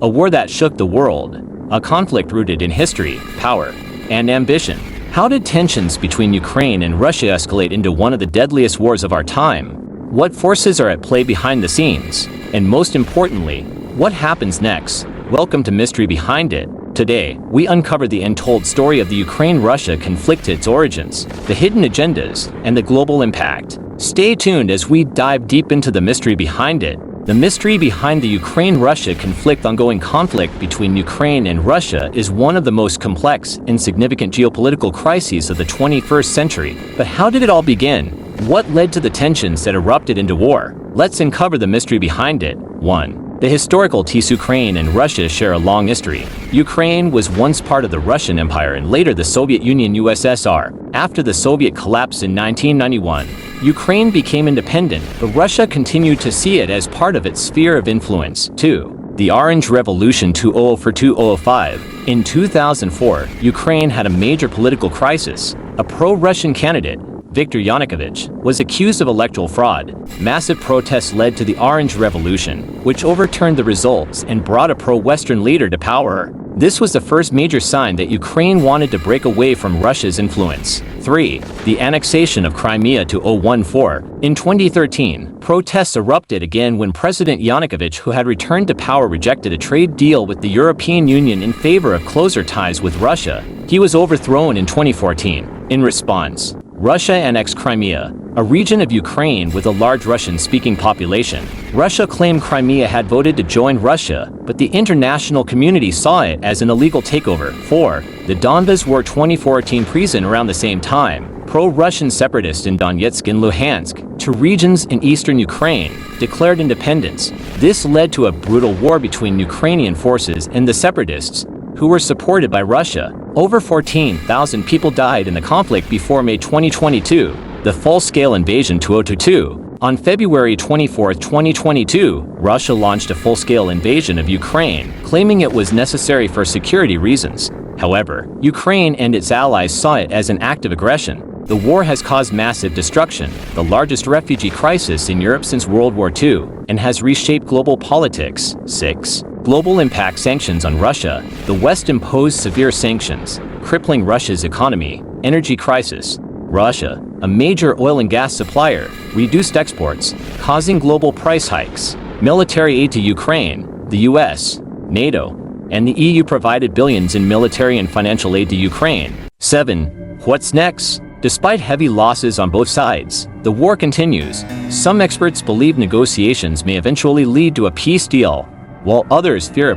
A war that shook the world. A conflict rooted in history, power, and ambition. How did tensions between Ukraine and Russia escalate into one of the deadliest wars of our time? What forces are at play behind the scenes? And most importantly, what happens next? Welcome to Mystery Behind It. Today, we uncover the untold story of the Ukraine-Russia conflict, its origins, the hidden agendas, and the global impact. Stay tuned as we dive deep into the mystery behind it. The mystery behind the Ukraine-Russia conflict. Ongoing conflict between Ukraine and Russia is one of the most complex and significant geopolitical crises of the 21st century. But how did it all begin? What led to the tensions that erupted into war? Let's uncover the mystery behind it. 1. The historical ties. Ukraine and Russia share a long history. Ukraine was once part of the Russian Empire and later the Soviet Union (USSR). After the Soviet collapse in 1991, Ukraine became independent, but Russia continued to see it as part of its sphere of influence. 2. The Orange Revolution 2004-2005. In 2004, Ukraine had a major political crisis. A pro-Russian candidate, Viktor Yanukovych, was accused of electoral fraud. Massive protests led to the Orange Revolution, which overturned the results and brought a pro-Western leader to power. This was the first major sign that Ukraine wanted to break away from Russia's influence. 3. The annexation of Crimea 2014. In 2013, protests erupted again when President Yanukovych, who had returned to power, rejected a trade deal with the European Union in favor of closer ties with Russia. He was overthrown in 2014. In response, Russia annexed Crimea, a region of Ukraine with a large Russian-speaking population. Russia claimed Crimea had voted to join Russia, but the international community saw it as an illegal takeover. 4. The Donbas War 2014. Prison. Around the same time, pro-Russian separatists in Donetsk and Luhansk, two regions in eastern Ukraine, declared independence. This led to a brutal war between Ukrainian forces and the separatists, who were supported by Russia. Over 14,000 people died in the conflict before May 2022, the full-scale invasion 2022. On February 24, 2022, Russia launched a full-scale invasion of Ukraine, claiming it was necessary for security reasons. However, Ukraine and its allies saw it as an act of aggression. The war has caused massive destruction, the largest refugee crisis in Europe since World War II, and has reshaped global politics. 6. Global impact. Sanctions on Russia. The West imposed severe sanctions, crippling Russia's economy. Energy crisis. Russia, a major oil and gas supplier, reduced exports, causing global price hikes. Military aid to Ukraine. The US, NATO, and the EU provided billions in military and financial aid to Ukraine. 7. What's next? Despite heavy losses on both sides, the war continues. Some experts believe negotiations may eventually lead to a peace deal, while others fear a